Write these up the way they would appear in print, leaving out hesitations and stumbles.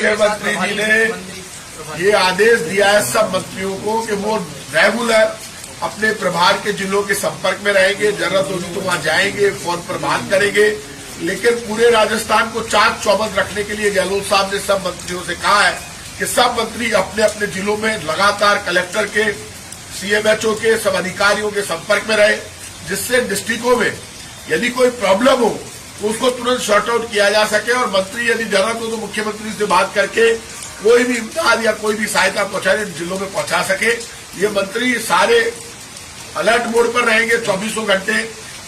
मुख्यमंत्री जी ने ये आदेश दिया है सब मंत्रियों को कि वो रेगुलर अपने प्रभार के जिलों के संपर्क में रहेंगे, जरूरत होगी तो वहां जाएंगे, फोन पर बात करेंगे। लेकिन पूरे राजस्थान को चाक चौबंद रखने के लिए गहलोत साहब ने सब मंत्रियों से कहा है कि सब मंत्री अपने अपने जिलों में लगातार कलेक्टर के, सीएमएचओ के, सब अधिकारियों के संपर्क में रहे, जिससे डिस्ट्रिक्टों में यदि कोई प्रॉब्लम हो तो उसको तुरंत शॉर्ट आउट किया जा सके और मंत्री यदि जरूरत हो तो मुख्यमंत्री से बात करके कोई भी इमदाद या कोई भी सहायता पहुंचाने जिलों में पहुंचा सके। ये मंत्री सारे अलर्ट मोड पर रहेंगे 24 घंटे।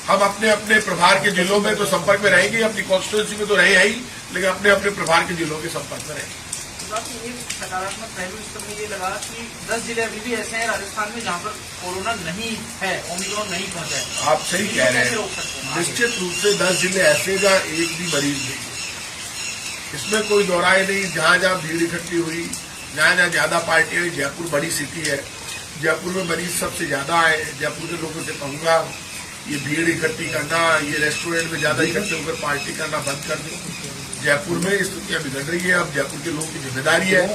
हम अपने अपने प्रभार के जिलों में तो संपर्क में रहेंगे, अपनी कॉन्स्टिट्यूंसी में तो रहे ही, लेकिन अपने अपने प्रभार के जिलों के संपर्क में रहेंगे। सकारात्मक पहलू इस समय ये लगा कि 10 जिले अभी भी ऐसे हैं राजस्थान में जहां पर कोरोना नहीं है, ओमिक्रॉन नहीं पहुंचा है। आप सही कह रहे हैं, निश्चित रूप से 10 जिले ऐसे जहां एक भी मरीज नहीं है, इसमें कोई दोहराए नहीं। जहां जहां भीड़ इकट्ठी हुई, जहां जहां ज्यादा पार्टी हुई, जयपुर बड़ी सिटी है, जयपुर में मरीज सबसे ज्यादा आए। जयपुर के लोगों से कहूंगा ये भीड़ इकट्ठी करना, ये रेस्टोरेंट में ज्यादा इकट्ठे होकर पार्टी करना बंद कर दें। जयपुर में स्थितियां बिगड़ रही है, अब जयपुर के लोगों की जिम्मेदारी है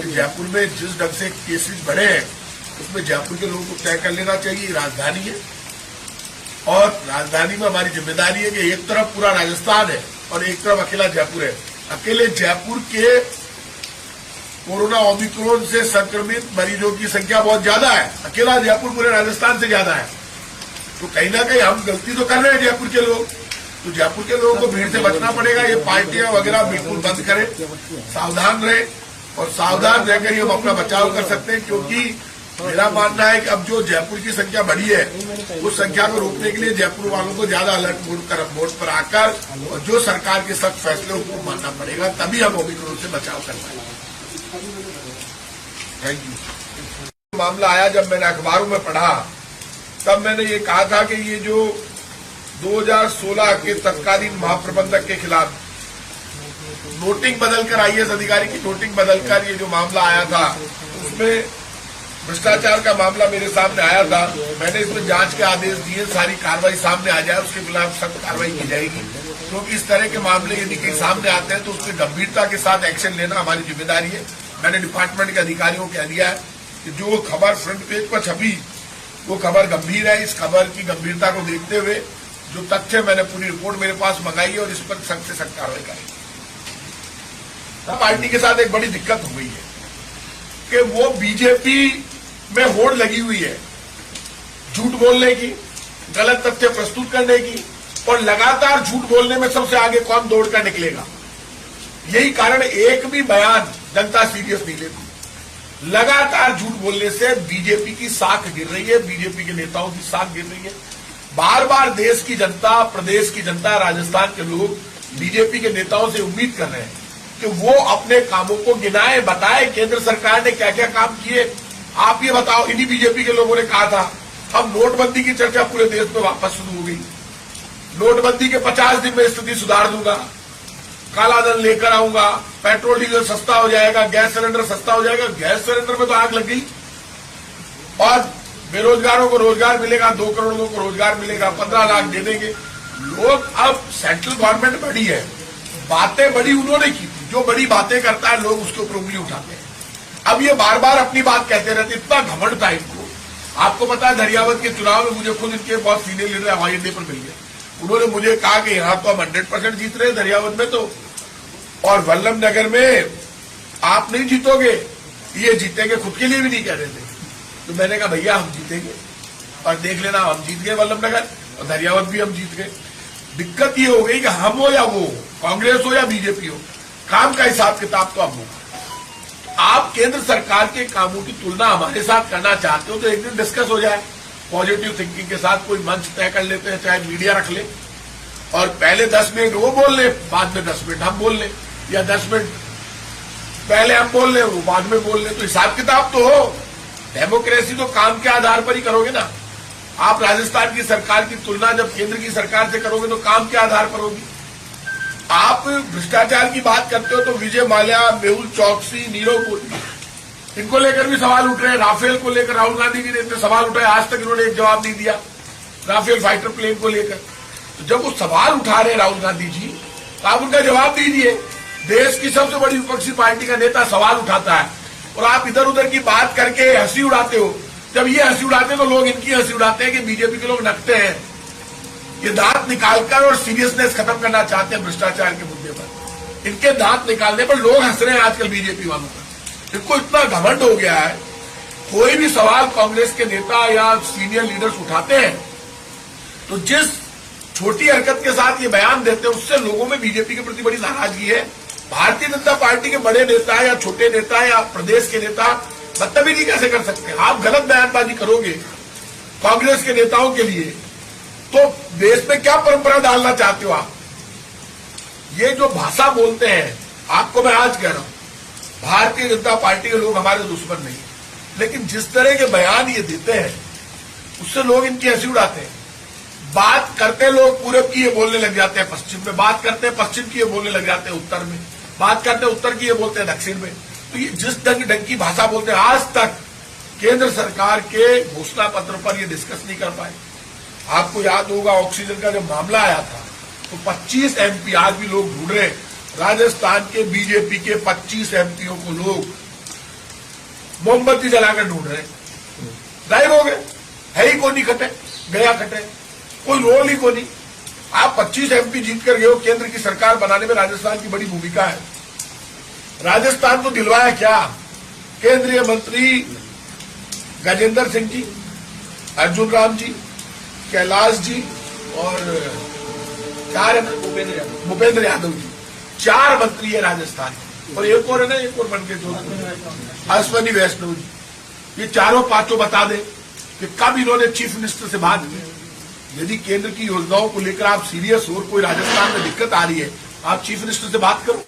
कि जयपुर में जिस ढंग से केसेस बढ़े हैं उसमें जयपुर के लोगों को तय कर लेना चाहिए। राजधानी है और राजधानी में हमारी जिम्मेदारी है कि एक तरफ पूरा राजस्थान है और एक तरफ अकेला जयपुर है। अकेले जयपुर के कोरोना ओमिक्रॉन से संक्रमित मरीजों की संख्या बहुत ज्यादा है, अकेला जयपुर पूरे राजस्थान से ज्यादा है। तो कहीं ना कहीं हम गलती तो कर रहे हैं जयपुर के लोग, तो जयपुर के लोगों को भीड़ से बचना पड़ेगा। ये पार्टियां वगैरह बिल्कुल बंद करें, सावधान रहे और सावधान रहकर ही हम अपना बचाव कर सकते हैं। क्योंकि मेरा मानना है कि अब जो जयपुर की संख्या बढ़ी है उस संख्या को रोकने के लिए जयपुर वालों को ज्यादा अलर्ट मोड पर आकर और जो सरकार के सख्त फैसले उनको मानना पड़ेगा, तभी हम ओमिक्रॉन से बचाव कर पाएंगे। Thank you. मामला आया जब मैंने अखबारों में पढ़ा तब मैंने ये कहा था कि ये जो 2016 के तत्कालीन महाप्रबंधक के खिलाफ नोटिंग बदलकर, आईएएस अधिकारी की नोटिंग बदलकर ये जो मामला आया था उसमें भ्रष्टाचार का मामला मेरे सामने आया था। मैंने इसमें जांच के आदेश दिए, सारी कार्रवाई सामने आ जाए, उसके खिलाफ सख्त कार्रवाई की जाएगी। क्योंकि इस तरह के मामले यदि कहीं सामने आते हैं तो उसमें गंभीरता के साथ एक्शन लेना हमारी जिम्मेदारी है। मैंने डिपार्टमेंट के अधिकारियों को कह दिया है कि जो खबर फ्रंट पेज पर छपी वो खबर गंभीर है। इस खबर की गंभीरता को देखते हुए जो तथ्य, मैंने पूरी रिपोर्ट मेरे पास मंगाई है और इस पर सख्त से सख्त कार्रवाई करेंगे। पार्टी के साथ एक बड़ी दिक्कत हो गई है कि वो बीजेपी में होड़ लगी हुई है झूठ बोलने की, गलत तथ्य प्रस्तुत करने की, और लगातार झूठ बोलने में सबसे आगे कौन दौड़ कर निकलेगा। यही कारण एक भी बयान जनता सीरियस नहीं लेती। लगातार झूठ बोलने से बीजेपी की साख गिर रही है, बीजेपी के नेताओं की साख गिर रही है। बार बार देश की जनता, प्रदेश की जनता, राजस्थान के लोग बीजेपी के नेताओं से उम्मीद कर रहे हैं कि वो अपने कामों को गिनाए, बताए केंद्र सरकार ने क्या क्या काम किए। आप ये बताओ, इन्हीं बीजेपी के लोगों ने कहा था अब नोटबंदी की चर्चा पूरे देश में वापस शुरू हो गई। नोटबंदी के 50 दिन में स्थिति सुधार दूंगा, काला धन लेकर आऊंगा, पेट्रोल डीजल सस्ता हो जाएगा, गैस सिलेंडर सस्ता हो जाएगा। गैस सिलेंडर में तो आग लग गई और बेरोजगारों को रोजगार मिलेगा, 2 करोड़ लोगों को रोजगार मिलेगा, 15 लाख दे देंगे लोग। अब सेंट्रल गवर्नमेंट बड़ी है, बातें बड़ी उन्होंने की थी, जो बड़ी बातें करता है लोग उसके ऊपर उंगली उठाते हैं। अब ये बार बार अपनी बात कहते रहते, इतना घमंड था इनको। आपको पता है धरियावत के चुनाव में मुझे खुद इनके बहुत सीनियर लीडर हवाई अड्डे पर मिल गए। उन्होंने मुझे कहा कि यहां तो हम 100% जीत रहे हैं धरियावत में तो, और वल्लभ नगर में आप नहीं जीतोगे, ये जीतेंगे, खुद के लिए भी नहीं कह रहे थे। तो मैंने कहा भैया हम जीतेंगे और देख लेना, हम जीत गए वल्लभ नगर और धरियावत भी हम जीत गए। दिक्कत ये हो गई कि हम हो या वो, कांग्रेस हो या बीजेपी हो, काम का हिसाब किताब तो अब होगा। आप केंद्र सरकार के कामों की तुलना हमारे साथ करना चाहते हो तो एक दिन डिस्कस हो जाए, पॉजिटिव थिंकिंग के साथ कोई मंच तय कर लेते हैं, चाहे मीडिया रख ले और पहले 10 मिनट वो बोल ले, बाद में 10 मिनट हम बोल ले, या 10 मिनट पहले हम बोल ले, वो बाद में बोल ले। तो हिसाब किताब तो हो। डेमोक्रेसी तो काम के आधार पर ही करोगे ना। आप राजस्थान की सरकार की तुलना जब केंद्र की सरकार से करोगे तो काम के आधार पर होगी। आप भ्रष्टाचार की बात करते हो तो विजय माल्या, मेहुल चौकसी, नीरव मोदी, इनको लेकर भी सवाल उठ रहे हैं। राफेल को लेकर राहुल गांधी जी ने इतने सवाल उठाए, आज तक इन्होंने एक जवाब नहीं दिया राफेल फाइटर प्लेन को लेकर। तो जब वो सवाल उठा रहे राहुल गांधी जी तो आप उनका जवाब दीजिए। देश की सबसे बड़ी विपक्षी पार्टी का नेता सवाल उठाता है और आप इधर उधर की बात करके हंसी उड़ाते हो। जब ये हंसी उड़ाते हैं तो लोग इनकी हंसी उड़ाते हैं कि बीजेपी के लोग नकते हैं, ये दांत निकालकर और सीरियसनेस खत्म करना चाहते हैं भ्रष्टाचार के मुद्दे पर। इनके दांत निकालने पर लोग हंस रहे हैं आजकल बीजेपी वालों पर। इनको इतना घमंड हो गया है, कोई भी सवाल कांग्रेस के नेता या सीनियर लीडर्स उठाते हैं तो जिस छोटी हरकत के साथ ये बयान देते हैं उससे लोगों में बीजेपी के प्रति बड़ी नाराजगी है। भारतीय जनता पार्टी के बड़े नेता या छोटे नेता या प्रदेश के नेता बदतमीजी कैसे कर सकते हैं? आप गलत बयानबाजी करोगे कांग्रेस के नेताओं के लिए तो देश में क्या परंपरा डालना चाहते हो आप? ये जो भाषा बोलते हैं, आपको मैं आज कह रहा हूं, भारतीय जनता पार्टी के लोग हमारे दुश्मन नहीं, लेकिन जिस तरह के बयान ये देते हैं उससे लोग इनकी हंसी उड़ाते हैं। बात करते लोग पूरब की ये बोलने लग जाते हैं पश्चिम में, बात करते हैं पश्चिम की ये बोलने लग जाते हैं उत्तर में, बात करते हैं उत्तर की ये बोलते हैं दक्षिण में। तो ये जिस ढंग की भाषा बोलते हैं, आज तक केंद्र सरकार के घोषणा पत्र पर ये डिस्कस नहीं कर पाए। आपको याद होगा ऑक्सीजन का जब मामला आया था तो 25 एमपी, आज भी लोग ढूंढ रहे हैं, राजस्थान के बीजेपी के 25 एमपीओ को लोग मोमबत्ती जलाकर ढूंढ रहे हैं, गायब हो गए, है ही को नहीं, खटे गया खटे, कोई रोल ही को नहीं। आप 25 एमपी जीत कर गए हो, केंद्र की सरकार बनाने में राजस्थान की बड़ी भूमिका है। राजस्थान को दिलवाया क्या? केंद्रीय मंत्री गजेंद्र सिंह जी, अर्जुन राम जी, कैलाश जी और भूपेंद्र यादव जी, 4 मंत्री है राजस्थान और एक और है ना, एक और बन के जो अश्वनी वैष्णव जी। ये चारों पांचों बता दें कि कब इन्होंने चीफ मिनिस्टर से बात की। यदि केंद्र की योजनाओं को लेकर आप सीरियस हो और कोई राजस्थान में दिक्कत आ रही है, आप चीफ मिनिस्टर से बात करो।